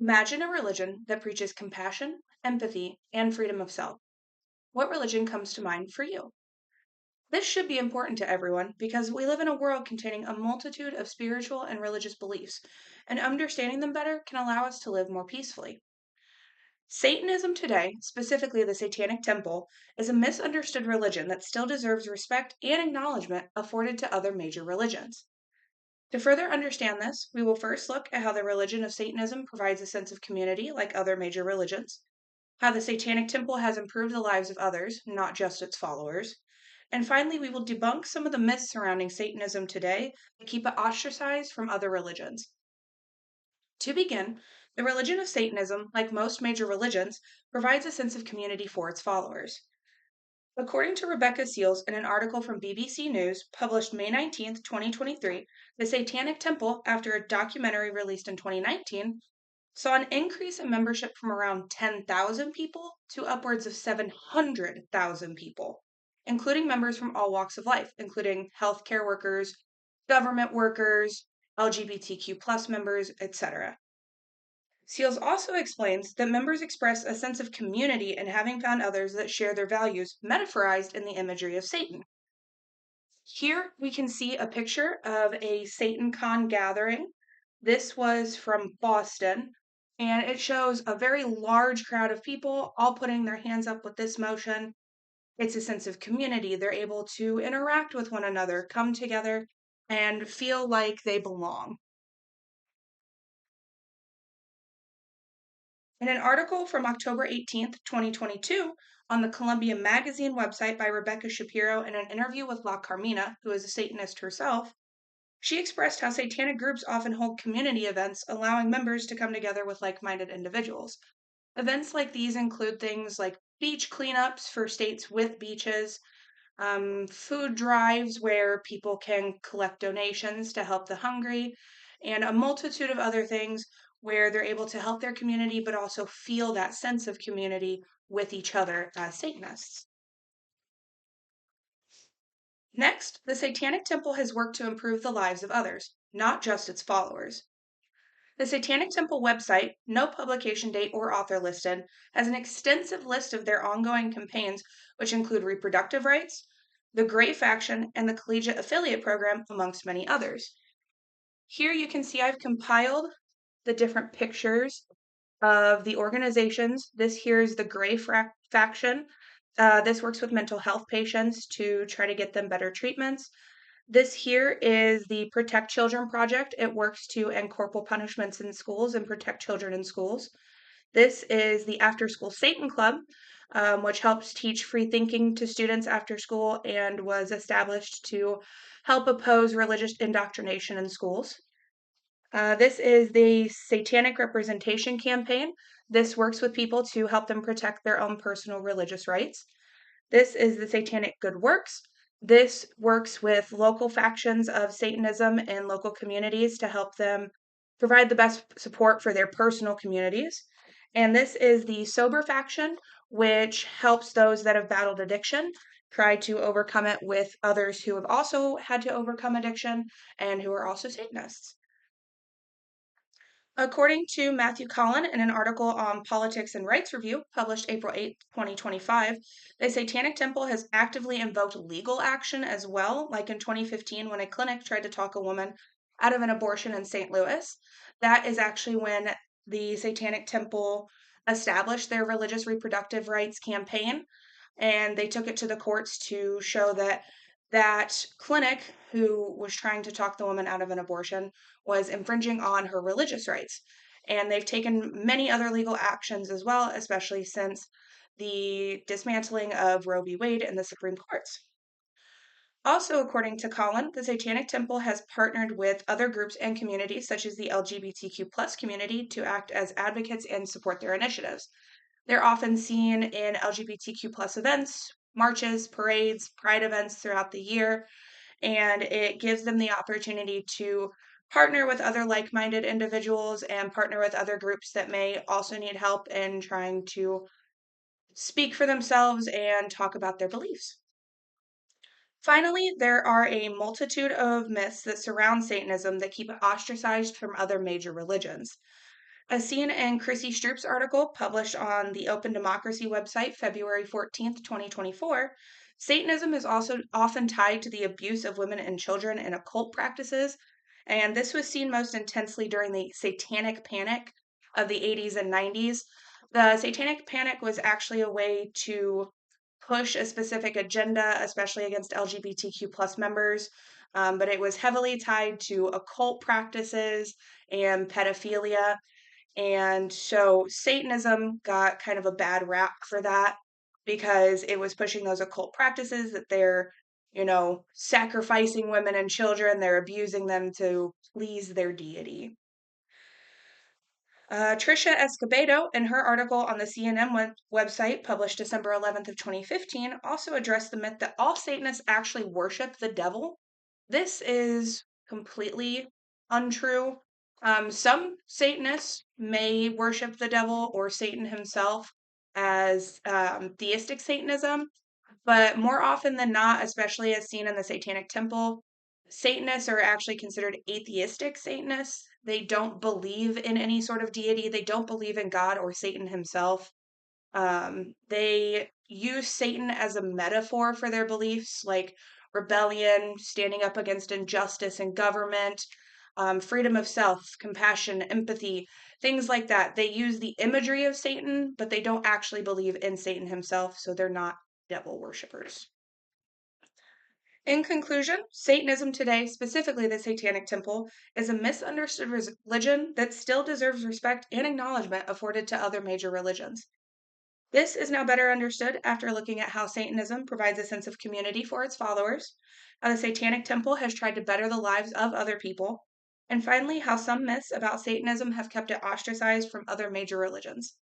Imagine a religion that preaches compassion, empathy, and freedom of self. What religion comes to mind for you? This should be important to everyone because we live in a world containing a multitude of spiritual and religious beliefs, and understanding them better can allow us to live more peacefully. Satanism today, specifically the Satanic Temple, is a misunderstood religion that still deserves respect and acknowledgement afforded to other major religions. To further understand this, we will first look at how the religion of Satanism provides a sense of community like other major religions, how the Satanic Temple has improved the lives of others, not just its followers. And finally, we will debunk some of the myths surrounding Satanism today that keep it ostracized from other religions. To begin, the religion of Satanism, like most major religions, provides a sense of community for its followers. According to Rebecca Seals in an article from BBC News published May 19th, 2023, the Satanic Temple, after a documentary released in 2019, saw an increase in membership from around 10,000 people to upwards of 700,000 people, including members from all walks of life, including healthcare workers, government workers, LGBTQ plus members, etc. Seals also explains that members express a sense of community in having found others that share their values, metaphorized in the imagery of Satan. Here we can see a picture of a SatanCon gathering. This was from Boston, and it shows a very large crowd of people all putting their hands up with this motion. It's a sense of community. They're able to interact with one another, come together, and feel like they belong. In an article from October 18th, 2022, on the Columbia Magazine website by Rebecca Shapiro in an interview with La Carmina, who is a Satanist herself, she expressed how satanic groups often hold community events, allowing members to come together with like minded individuals. Events like these include things like beach cleanups for states with beaches, food drives where people can collect donations to help the hungry, and a multitude of other things where they're able to help their community but also feel that sense of community with each other as Satanists. Next, the Satanic Temple has worked to improve the lives of others, not just its followers. The Satanic Temple website, no publication date or author listed, has an extensive list of their ongoing campaigns, which include reproductive rights, the Gray Faction, and the Collegiate Affiliate Program, amongst many others. Here you can see I've compiled the different pictures of the organizations. This here is the Gray Faction. This works with mental health patients to try to get them better treatments. This here is the Protect Children Project. It works to end corporal punishments in schools and protect children in schools. This is the After School Satan Club, which helps teach free thinking to students after school and was established to help oppose religious indoctrination in schools. This is the Satanic Representation Campaign. This works with people to help them protect their own personal religious rights. This is the Satanic Good Works. This works with local factions of Satanism in local communities to help them provide the best support for their personal communities. And this is the Sober Faction, which helps those that have battled addiction try to overcome it with others who have also had to overcome addiction and who are also Satanists. According to Matthew Collin in an article on Politics and Rights Review published April 8, 2025, the Satanic Temple has actively invoked legal action as well, like in 2015 when a clinic tried to talk a woman out of an abortion in St. Louis. That is actually when the Satanic Temple established their religious reproductive rights campaign, and they took it to the courts to show that that clinic who was trying to talk the woman out of an abortion was infringing on her religious rights. And they've taken many other legal actions as well, especially since the dismantling of Roe v. Wade in the Supreme Courts. Also, according to Colin, the Satanic Temple has partnered with other groups and communities, such as the LGBTQ plus community, to act as advocates and support their initiatives. They're often seen in LGBTQ plus events, marches, parades, pride events throughout the year, and it gives them the opportunity to partner with other like-minded individuals and partner with other groups that may also need help in trying to speak for themselves and talk about their beliefs. Finally, there are a multitude of myths that surround Satanism that keep it ostracized from other major religions. A CNN Chrissy Stroop's article published on the Open Democracy website February 14th, 2024, Satanism is also often tied to the abuse of women and children in occult practices, and this was seen most intensely during the Satanic Panic of the 80s and 90s. The Satanic Panic was actually a way to push a specific agenda, especially against LGBTQ plus members, but it was heavily tied to occult practices and pedophilia, and so Satanism got kind of a bad rap for that because it was pushing those occult practices that they're, sacrificing women and children, they're abusing them to please their deity. Tricia Escobedo, in her article on the CNN website published December 11th of 2015, also addressed the myth that all Satanists actually worship the devil. This is completely untrue. Some Satanists may worship the devil or Satan himself as theistic Satanism, but more often than not, especially as seen in the Satanic Temple, Satanists are actually considered atheistic Satanists. They don't believe in any sort of deity, they don't believe in God or Satan himself. They use Satan as a metaphor for their beliefs, like rebellion, standing up against injustice in government, freedom of self, compassion, empathy, things like that. They use the imagery of Satan, but they don't actually believe in Satan himself, so they're not devil worshippers. In conclusion, Satanism today, specifically the Satanic Temple, is a misunderstood religion that still deserves respect and acknowledgement afforded to other major religions. This is now better understood after looking at how Satanism provides a sense of community for its followers, how the Satanic Temple has tried to better the lives of other people, and finally, how some myths about Satanism have kept it ostracized from other major religions.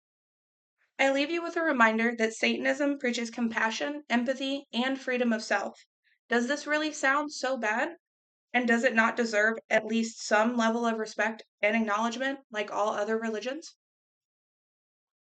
I leave you with a reminder that Satanism preaches compassion, empathy, and freedom of self. Does this really sound so bad? And does it not deserve at least some level of respect and acknowledgement like all other religions?